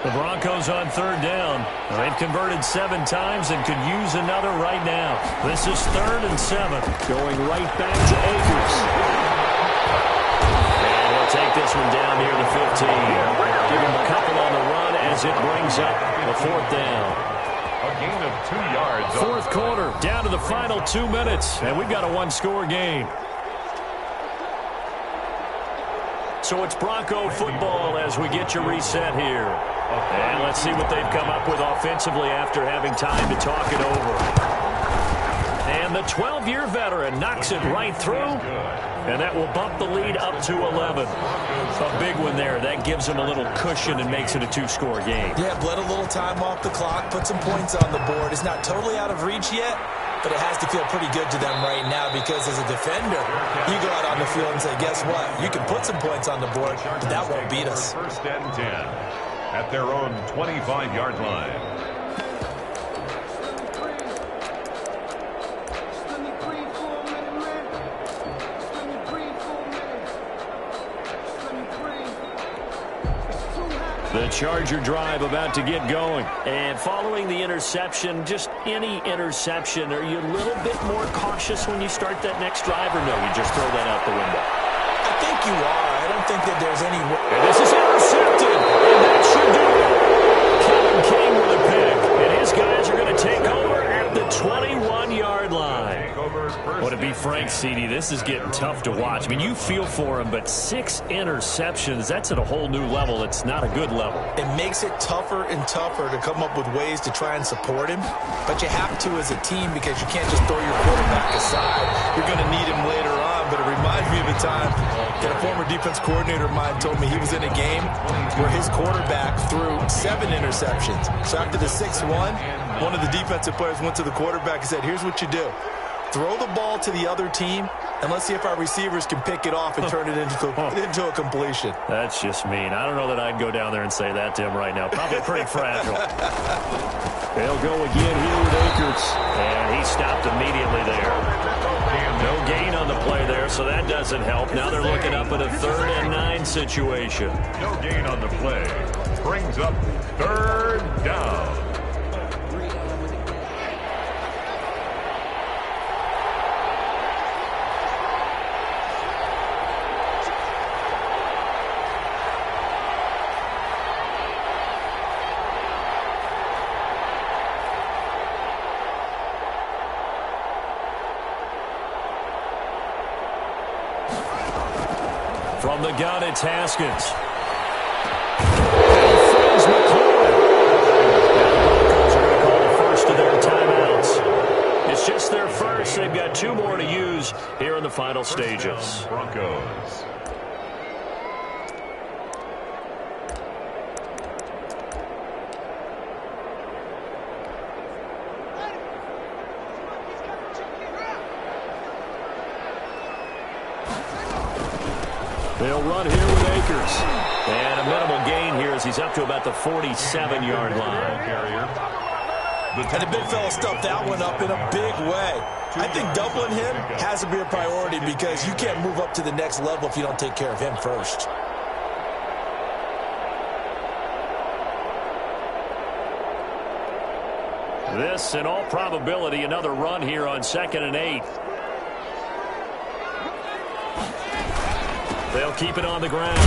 The Broncos on 3rd down. They've converted 7 times and could use another right now. This is 3rd and 7. Going right back to Akers. And he'll take this one down near the 15. Give him a couple on the run as as it brings up a 4th down. A gain of 2 yards. 4th quarter, down to the final 2 minutes, and we've got a one-score game. So it's Bronco football as we get you reset here. And let's see what they've come up with offensively after having time to talk it over. And the 12-year veteran knocks it right through, and that will bump the lead up to 11. A big one there. That gives them a little cushion and makes it a 2-score game. Yeah, bled a little time off the clock, put some points on the board. It's not totally out of reach yet, but it has to feel pretty good to them right now because as a defender, you go out on the field and say, guess what? You can put some points on the board, but that won't beat us. 1st and 10 at their own 25-yard line. The Charger drive about to get going. And following the interception, just any interception, are you a little bit more cautious when you start that next drive, or no, you just throw that out the window? I think you are. I don't think that there's any... And this is intercepted, and that should do it. Kevin King with a pick, and his guys are going to take over at the 21-yard line. Would it be Frank Seedy? This is getting tough to watch. I mean, you feel for him, but 6 interceptions, that's at a whole new level. It's not a good level. It makes it tougher and tougher to come up with ways to try and support him, but you have to as a team because you can't just throw your quarterback aside. You're going to need him later on, but it reminds me of a time that a former defense coordinator of mine told me he was in a game where his quarterback threw 7 interceptions. So after the 6th one of the defensive players went to the quarterback and said, here's what you do. Throw the ball to the other team, and let's see if our receivers can pick it off and turn it into a completion. That's just mean. I don't know that I'd go down there and say that to him right now. Probably pretty fragile. They'll go again here with Akers, and he stopped immediately there. No gain on the play there, so that doesn't help. Now they're looking up at a 3rd and 9 situation. No gain on the play. Brings up 3rd down. From the gun, it's Haskins. Freeze McClure. Broncos are going to call the first of their timeouts. It's just their first. They've got 2 more to use here in the final stages. Broncos. They'll run here with Akers. And a minimal gain here as he's up to about the 47-yard line. And the big fella stuffed that one up in a big way. I think doubling him has to be a priority because you can't move up to the next level if you don't take care of him first. This, in all probability, another run here on 2nd and 8. They'll keep it on the ground.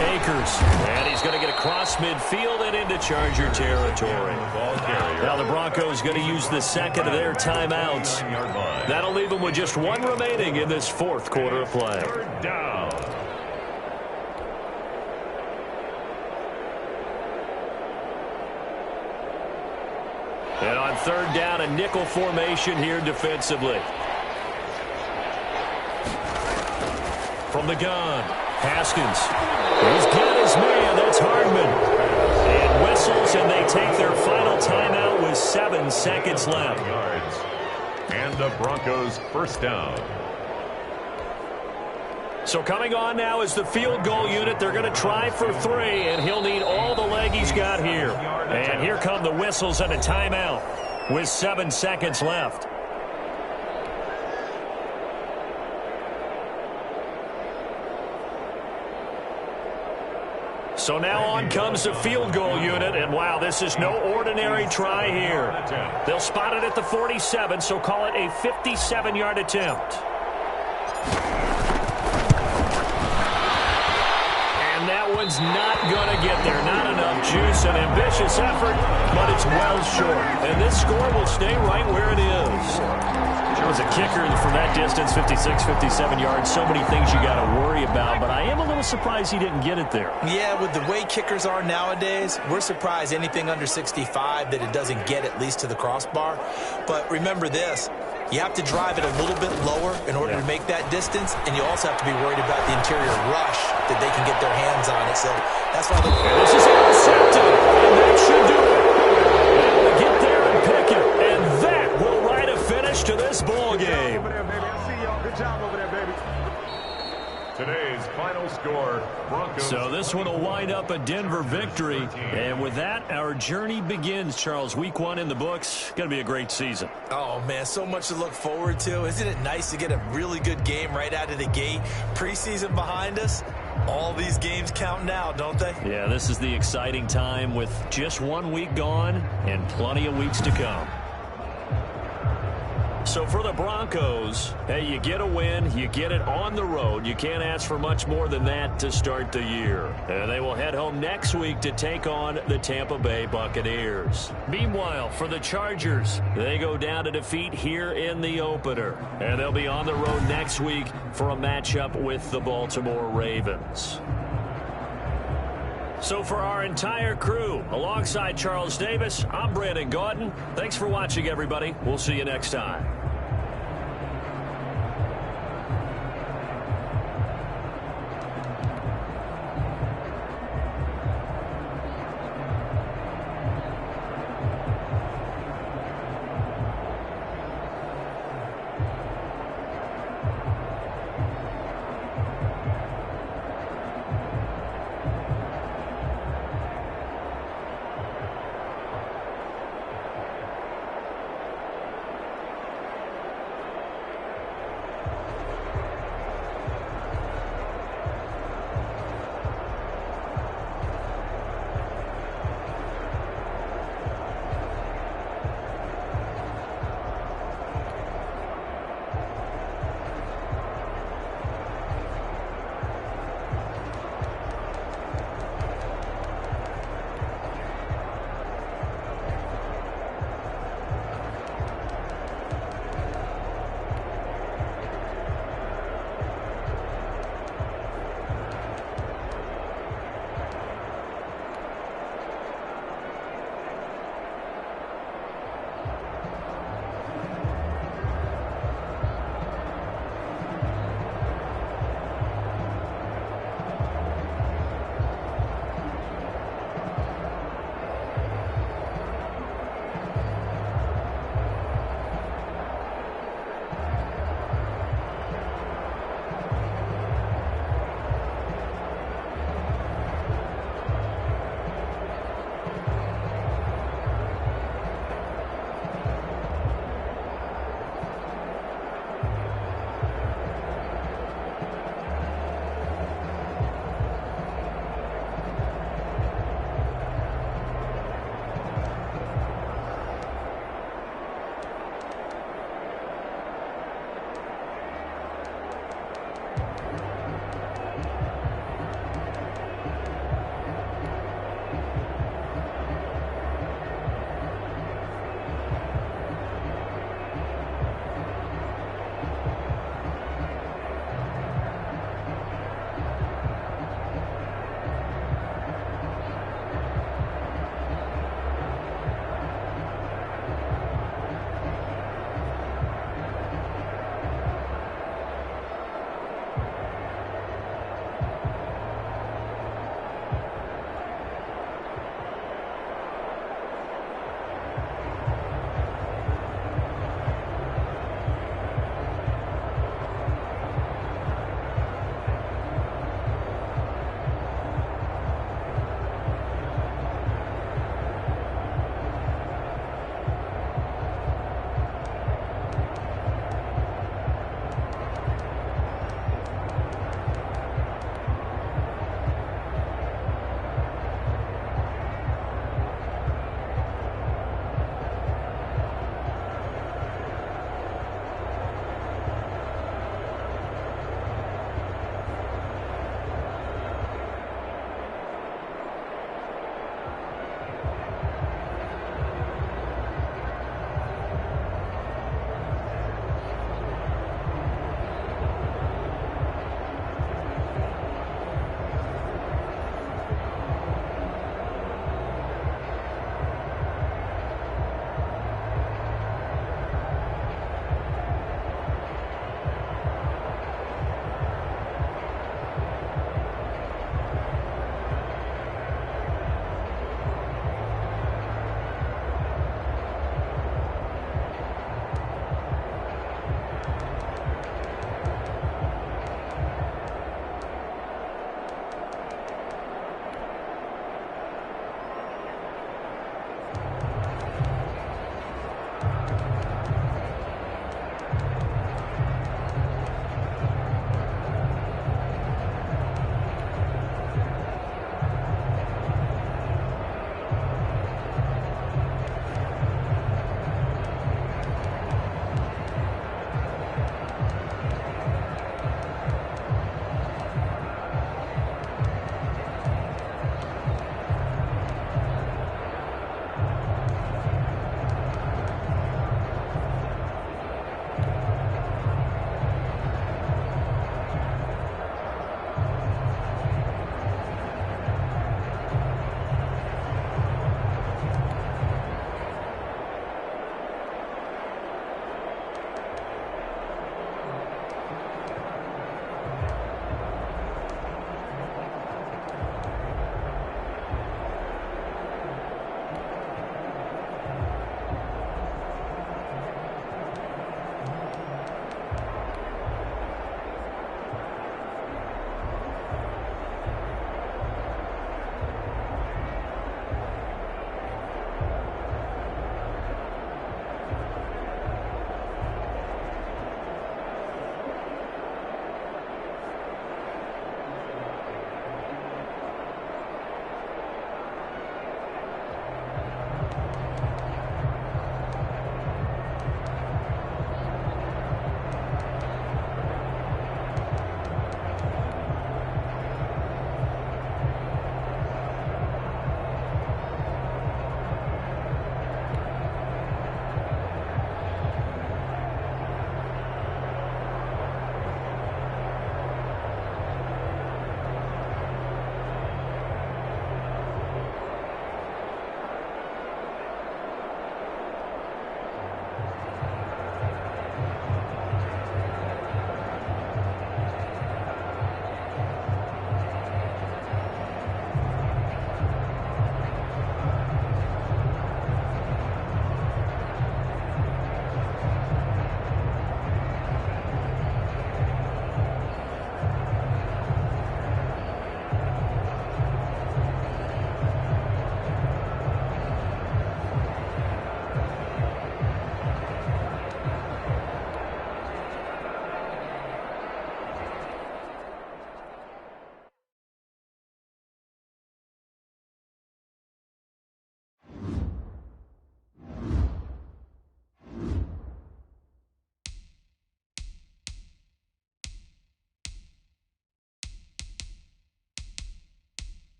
Akers. And he's going to get across midfield and into Charger territory. Now the Broncos going to use the 2nd of their timeouts. That'll leave them with just 1 remaining in this 4th quarter of play. 3rd down. And on 3rd down, a nickel formation here defensively. From the gun, Haskins. He's got his man. That's Hardman. And whistles, and they take their final timeout with 7 seconds left. And the Broncos 1st down. So coming on now is the field goal unit. They're going to try for 3, and he'll need all the leg he's got here. And here come the whistles and a timeout with 7 seconds left. So now on comes the field goal unit, and wow, this is no ordinary try here. They'll spot it at the 47, so call it a 57-yard attempt. And that one's not going to get there. Not enough juice, an ambitious effort, but it's well short. And this score will stay right where it is. Shows a kicker from that distance, 56, 57 yards. So many things you got to worry about, but I am a little surprised he didn't get it there. Yeah, with the way kickers are nowadays, we're surprised anything under 65 that it doesn't get at least to the crossbar. But remember this. You have to drive it a little bit lower in order to make that distance, and you also have to be worried about the interior rush that they can get their hands on it. So that's why this is intercepted, and that should do it. Able to get there and pick it, and that will write a finish to this ball game. Good job over there, baby. Today's final score, Broncos. So this one will wind up a Denver victory. And with that, our journey begins, Charles. Week 1 in the books. Going to be a great season. Oh, man, so much to look forward to. Isn't it nice to get a really good game right out of the gate? Preseason behind us. All these games count now, don't they? Yeah, this is the exciting time with just 1 week gone and plenty of weeks to come. So for the Broncos, hey, you get a win, you get it on the road. You can't ask for much more than that to start the year. And they will head home next week to take on the Tampa Bay Buccaneers. Meanwhile, for the Chargers, they go down to defeat here in the opener. And they'll be on the road next week for a matchup with the Baltimore Ravens. So for our entire crew, alongside Charles Davis, I'm Brandon Gaudin. Thanks for watching, everybody. We'll see you next time.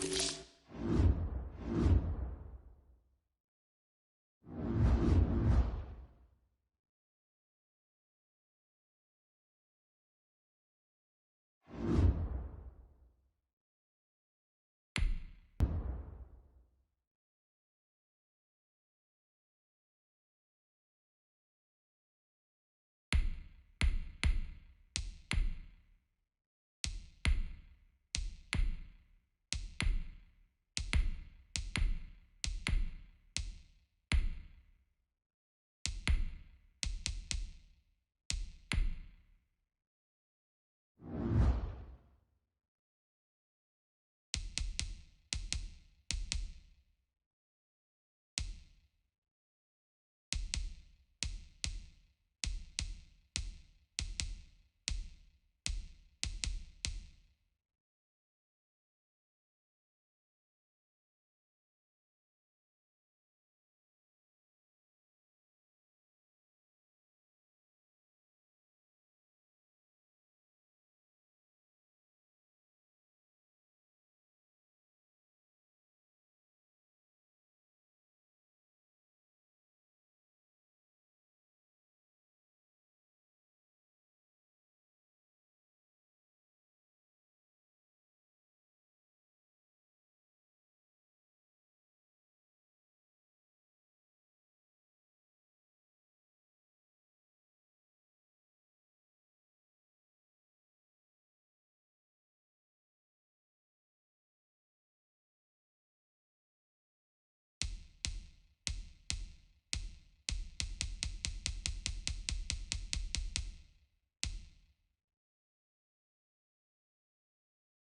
2.